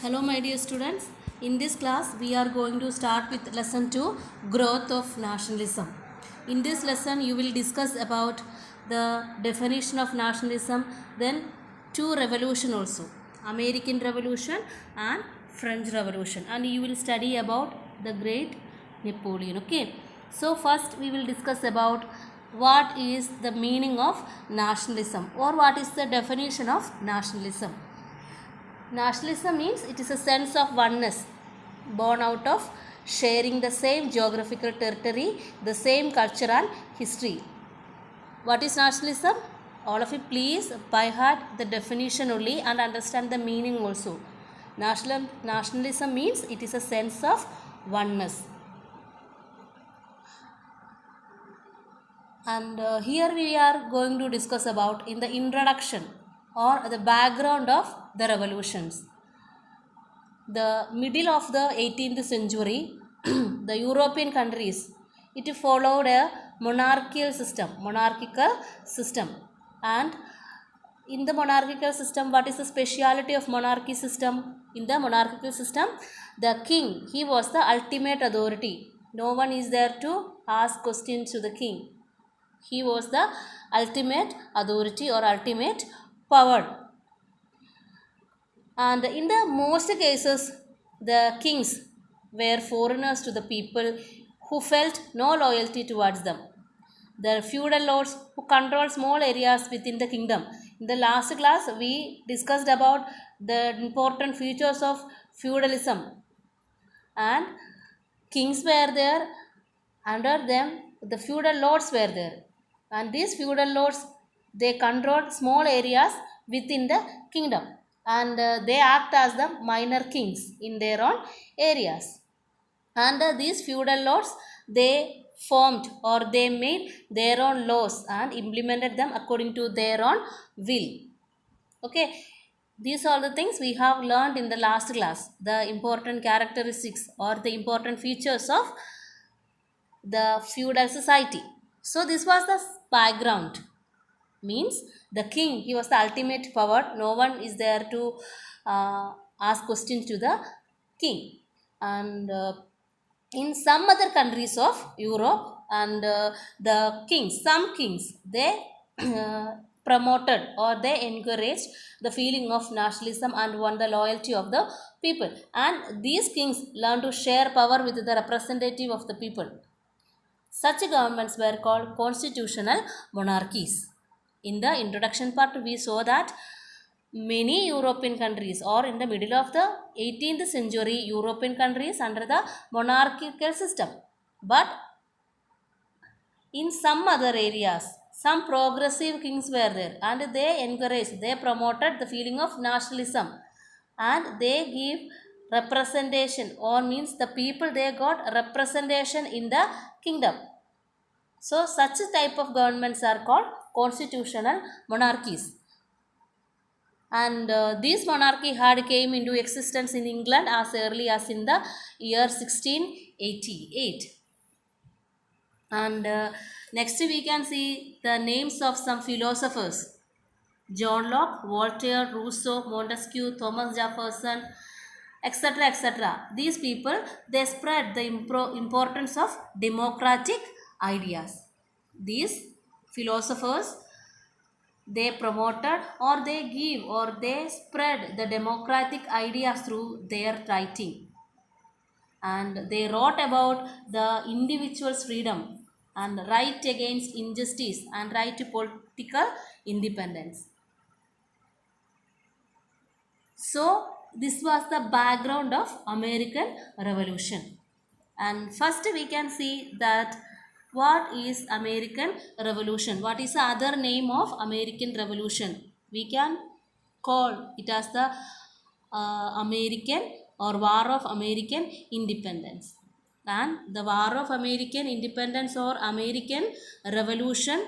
Hello my dear students, in this class we are going to start with lesson 2, growth of nationalism. In this lesson you will discuss about the definition of nationalism, then two revolution also, American Revolution and French Revolution, and you will study about the great Napoleon. Okay, so first we will discuss about what is the meaning of nationalism or what is the definition of nationalism. Nationalism means it is a sense of oneness born out of sharing the same geographical territory, the same culture and history. What is nationalism? All of you please by heart the definition only and understand the meaning also. Nationalism means it is a sense of oneness. And here we are going to discuss about in the introduction or the background of the revolutions. The middle of the 18th century, the European countries, it followed a monarchical system. And in the monarchical system, what is the speciality of monarchy system? In the monarchical system, the king, he was the ultimate authority. No one is there to ask questions to the king. He was the ultimate authority or ultimate power. And in the most cases, the kings were foreigners to the people who felt no loyalty towards them. The feudal lords who control small areas within the kingdom. In the last class, we discussed about the important features of feudalism. And kings were there, under them the feudal lords were there. And these feudal lords, they controlled small areas within the kingdom, and they act as the minor kings in their own areas. And these feudal lords, they formed or they made their own laws and implemented them according to their own will. Okay, these are the things we have learned in the last class, the important characteristics or the important features of the feudal society. So this was the background. Means the king, he was the ultimate power. No one is there to ask questions to the king. And in some other countries of Europe, and some kings, they promoted or they encouraged the feeling of nationalism and won the loyalty of the people. And these kings learned to share power with the representative of the people. Such governments were called constitutional monarchies. In the introduction part, we saw that many European countries, or in the middle of the 18th century, European countries under the monarchical system. But in some other areas, some progressive kings were there, and they encouraged, they promoted the feeling of nationalism, and they give representation, or means the people, they got representation in the kingdom. So such type of governments are called constitutional monarchies. And this monarchy had came into existence in England as early as in the year 1688. And next we can see the names of some philosophers: John Locke, Voltaire, Rousseau, Montesquieu, Thomas Jefferson, etc., etc. These people, they spread the importance of democratic ideas. These philosophers, they promoted or they give or they spread the democratic ideas through their writing. And they wrote about the individual's freedom and right against injustice and right to political independence. So this was the background of American Revolution. And first we can see that what is American Revolution? What is the other name of American Revolution? We can call it as the American or War of American Independence. And the War of American Independence or American Revolution,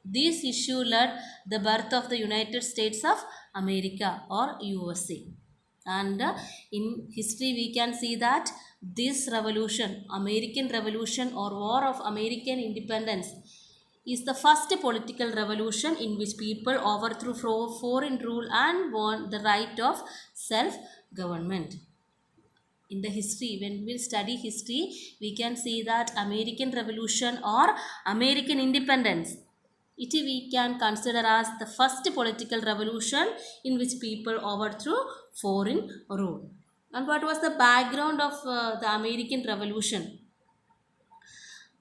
this issue led the birth of the United States of America or USA. And in history we can see that this revolution, American Revolution or War of American Independence, is the first political revolution in which people overthrew foreign rule and won the right of self-government. In the history, when we study history, we can see that American Revolution or American independence, it we can consider as the first political revolution in which people overthrew foreign rule. And what was the background of the American Revolution?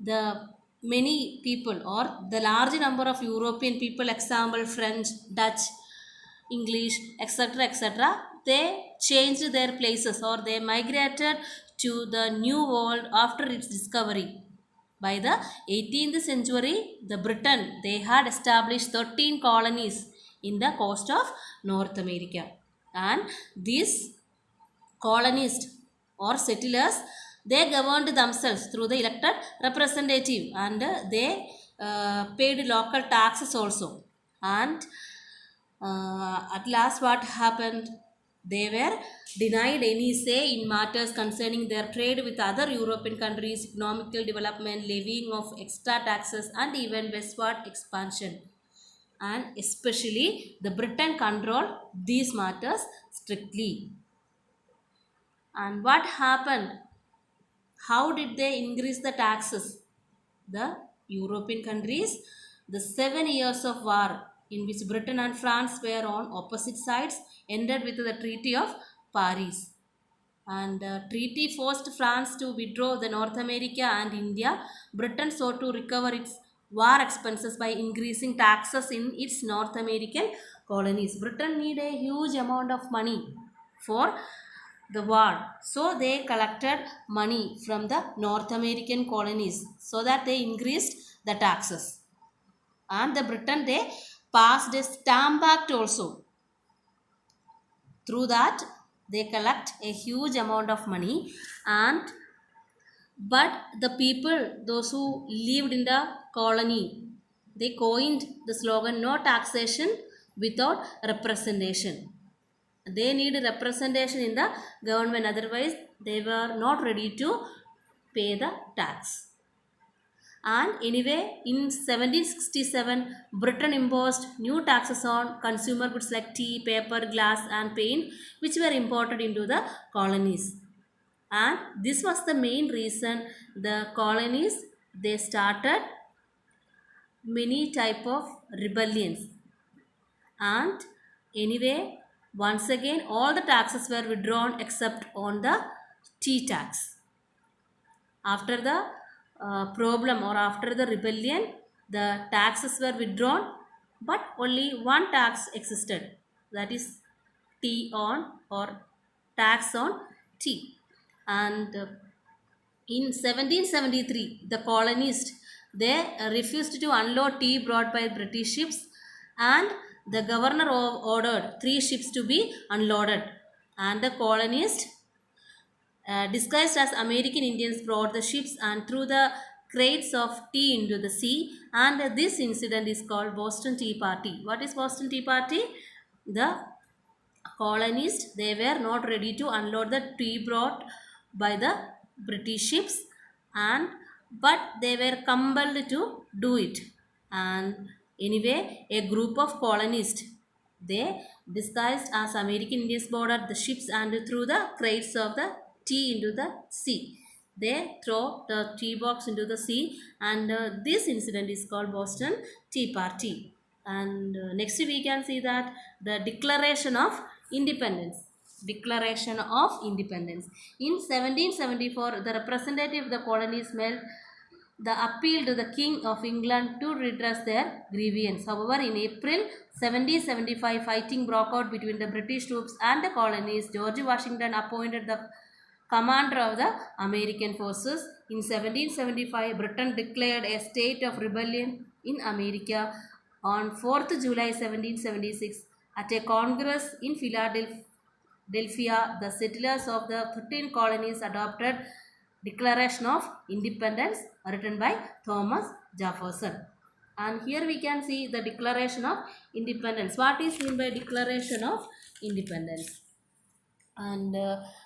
The many people or the large number of European people, example French, Dutch, English, etc., etc., they changed their places or they migrated to the new world after its discovery. By the 18th century, the Britain, they had established 13 colonies in the coast of North America, and these colonists or settlers, they governed themselves through the elected representative, and they paid local taxes also. And at last what happened, they were denied any say in matters concerning their trade with other European countries, economical development, levying of extra taxes, and even westward expansion. And especially the Britain controlled these matters strictly. And what happened? How did they increase the taxes? The European countries, the 7 years of war in which Britain and France were on opposite sides, ended with the Treaty of Paris. And the treaty forced France to withdraw the North America and India. Britain sought to recover its war expenses by increasing taxes in its North American colonies. Britain need a huge amount of money for the war, so they collected money from the North American colonies so that they increased the taxes. And the Britain, they passed a stamp act also. Through that, they collect a huge amount of money. And but the people, those who lived in the colony, they coined the slogan, no taxation without representation. They need representation in the government, otherwise they were not ready to pay the tax. And anyway, in 1767, Britain imposed new taxes on consumer goods like tea, paper, glass, and paint, which were imported into the colonies. And this was the main reason the colonies, they started many type of rebellions. And anyway, once again, all the taxes were withdrawn except on the tea tax. After the problem or after the rebellion, the taxes were withdrawn, but only one tax existed, that is tea on or tax on tea. And in 1773, the colonists, they refused to unload tea brought by British ships, and the governor ordered 3 ships to be unloaded. And the colonists, disguised as American Indians, brought the ships and threw the crates of tea into the sea. And this incident is called Boston Tea Party. What is Boston Tea Party? The colonists, they were not ready to unload the tea brought by the British ships, and but they were compelled to do it. And anyway, a group of colonists, they disguised as American Indians, boarded the ships and threw the crates of the tea into the sea. They throw the tea box into the sea, and this incident is called Boston Tea Party. And next we can see that the Declaration of Independence. Declaration of Independence. In 1774, the representative of the colonies made the appeal to the King of England to redress their grievance. However, in April 1775, fighting broke out between the British troops and the colonies. George Washington appointed the commander of the American forces. In 1775, Britain declared a state of rebellion in America. On 4th July 1776, at a congress in Philadelphia, the settlers of the 13 colonies adopted Declaration of Independence written by Thomas Jefferson. And here we can see the Declaration of Independence. What is meant by Declaration of Independence? And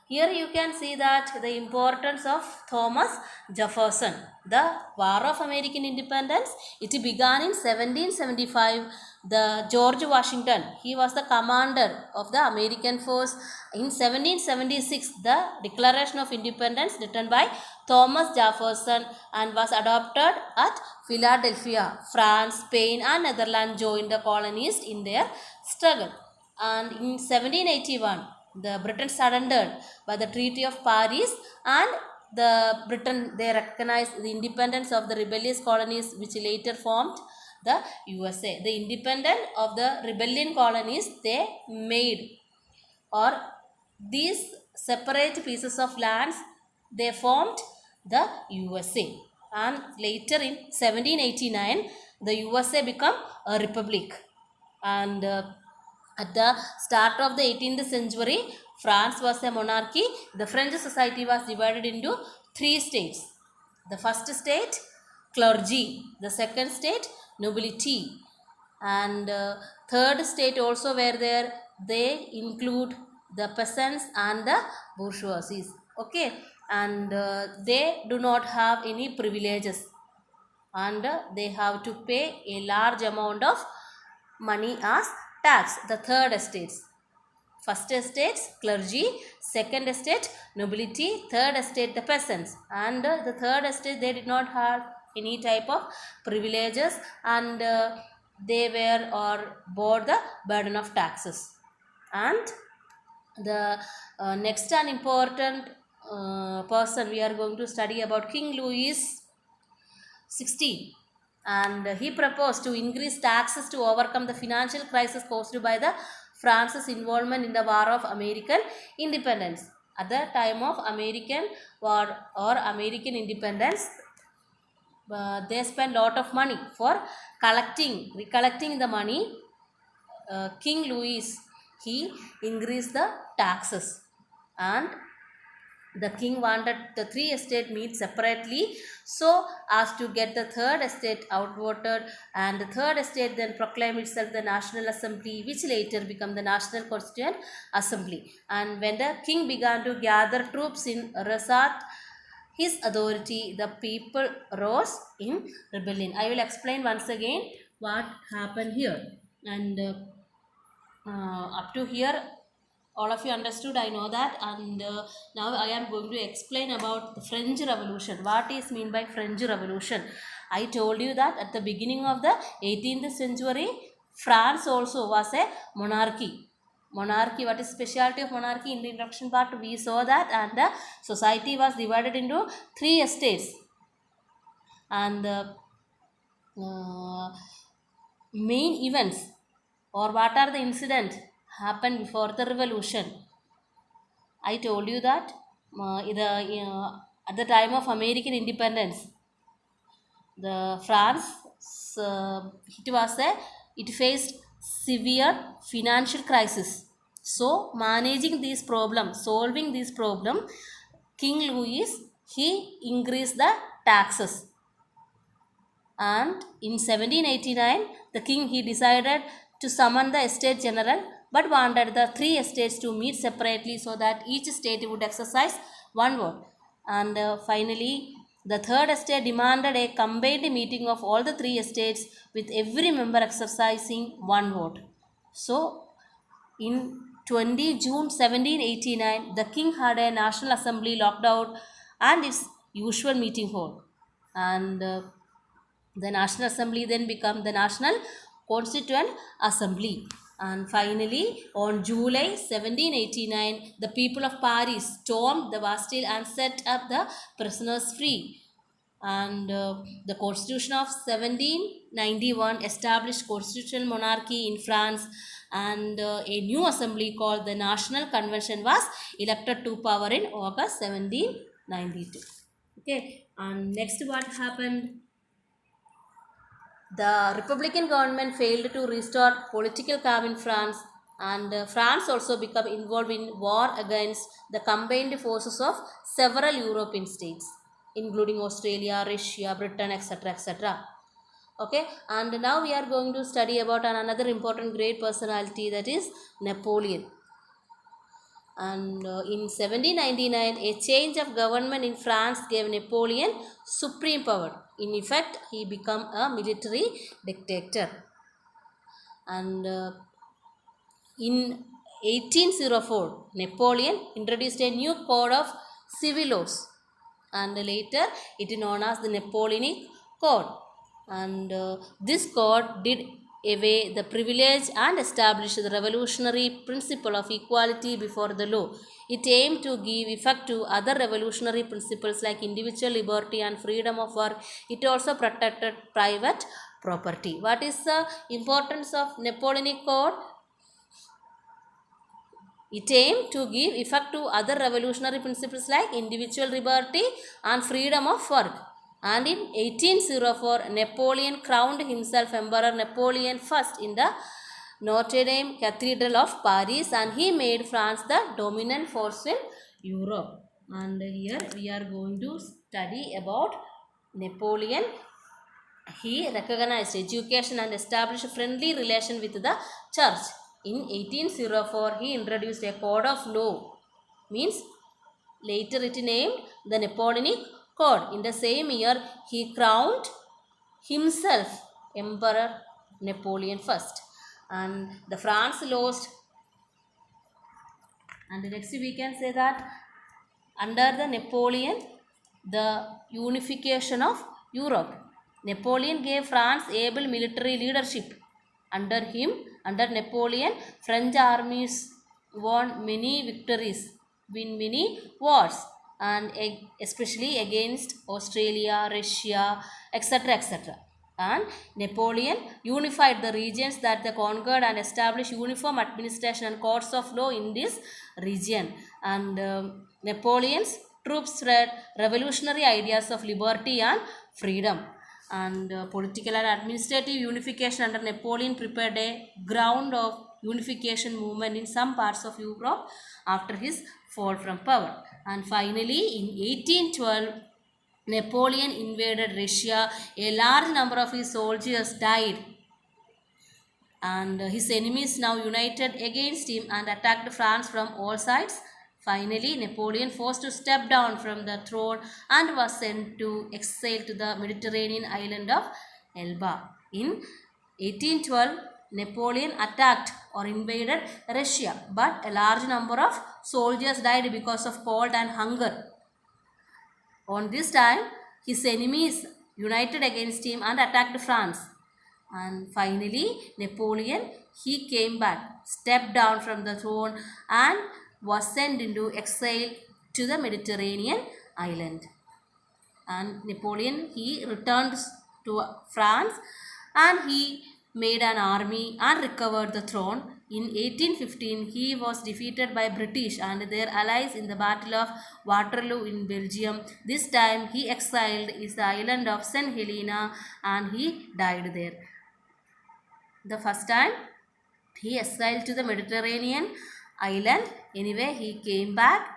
here you can see that the importance of Thomas Jefferson. The War of American Independence, it began in 1775. The George Washington, he was the commander of the American force. In 1776, the Declaration of Independence written by Thomas Jefferson and was adopted at Philadelphia. France, Spain and Netherlands joined the colonies in their struggle. And in 1781, the Britain surrendered by the Treaty of Paris, and the Britain, they recognized the independence of the rebellious colonies which later formed the USA. The independent of the rebellion colonies, they made, or these separate pieces of lands, they formed the USA. And later in 1789, the USA became a republic. And at the start of the 18th century, France was a monarchy. The French society was divided into three states. The first state, clergy. The second state, nobility. And third state also were there. They include the peasants and the bourgeoisie. Okay, and they do not have any privileges, and they have to pay a large amount of money as tax. The third estates, first estates clergy, second estate nobility, third estate the peasants. And the third estate, they did not have any type of privileges, and they were or bore the burden of taxes. And the next and important person we are going to study about King Louis 16, and he proposed to increase taxes to overcome the financial crisis caused by the France's involvement in the War of American Independence. At the time of American War or American Independence, they spent lot of money for recollecting the money. King Louis, he increased the taxes, and the king wanted the three estate meet separately so as to get the third estate outvoted, and the third estate then proclaimed itself the National Assembly, which later became the National Constituent Assembly. And when the king began to gather troops in resort his authority, the people rose in rebellion. I will explain once again what happened here. And up to here, all of you understood, I know that. And now I am going to explain about the French Revolution. What is mean by French Revolution? I told you that at the beginning of the 18th century, France also was a monarchy. Monarchy, what is specialty of monarchy? In the introduction part we saw that. And the society was divided into three estates. And the main events, or what are the incidents happened before the revolution. I told you that at the time of American independence, the France, it faced severe financial crisis. So managing these problems, solving this problem, King Louis, he increased the taxes. And in 1789, the king, he decided to summon the estate general, but wanted the three estates to meet separately so that each state would exercise one vote. And finally, the third estate demanded a combined meeting of all the three estates with every member exercising one vote. So in 20 June 1789, the king had a national assembly locked out and its usual meeting hall. And the National Assembly then became the National Constituent Assembly. And finally, on July 1789, the people of Paris stormed the Bastille and set up the prisoners free. And the Constitution of 1791 established constitutional monarchy in France, and a new assembly called the National Convention was elected to power in August 1792. Okay, and next what happened? The Republican government failed to restore political calm in France, and France also became involved in war against the combined forces of several European states, including Australia, Russia, Britain, etc. etc. Okay, and now we are going to study about another important great personality, that is Napoleon. And in 1799, a change of government in France gave Napoleon supreme power. In effect, he became a military dictator. And in 1804, Napoleon introduced a new code of civil laws, and later it is known as the Napoleonic Code. And this code did away the privilege and established the revolutionary principle of equality before the law. It aimed to give effect to other revolutionary principles like individual liberty and freedom of work. It also protected private property. What is the importance of Napoleonic Code? It aimed to give effect to other revolutionary principles like individual liberty and freedom of work. And in 1804, Napoleon crowned himself Emperor Napoleon I in the Notre Dame Cathedral of Paris, and he made France the dominant force in Europe. And here we are going to study about Napoleon. He recognized education and established a friendly relation with the church. In 1804, he introduced a code of law, means later it named the Napoleonic Code. In the same year, he crowned himself Emperor Napoleon I. And the France lost. And next we can say that under the Napoleon, the unification of Europe. Napoleon gave France able military leadership. Under him, under Napoleon, French armies won many victories, win many wars, and especially against Australia, Russia, etc. etc. And Napoleon unified the regions that they conquered and established uniform administration and courts of law in this region. And Napoleon's troops spread revolutionary ideas of liberty and freedom. And political and administrative unification under Napoleon prepared a ground of unification movement in some parts of Europe after his fall from power. And finally, in 1812, Napoleon invaded Russia. A large number of his soldiers died, and his enemies now united against him and attacked France from all sides. Finally, Napoleon forced to step down from the throne and was sent to exile to the Mediterranean island of Elba. In 1812, Napoleon attacked or invaded Russia, but a large number of soldiers died because of cold and hunger. On this time, his enemies united against him and attacked France. And finally, Napoleon, he came back, stepped down from the throne, and was sent into exile to the Mediterranean island. And Napoleon, he returned to France, and he made an army and recovered the throne. In 1815, he was defeated by British and their allies in the Battle of Waterloo in Belgium. This time, he exiled in the island of St. Helena, and he died there. The first time, he exiled to the Mediterranean island. Anyway, he came back,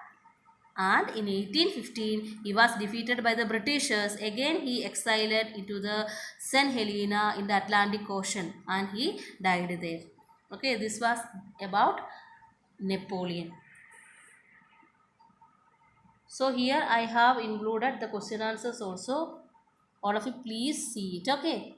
and in 1815 he was defeated by the Britishers. Again, he exiled into the St. Helena in the Atlantic Ocean, and he died there. Okay, this was about Napoleon. So here I have included the question answers also. All of you please see it. Okay.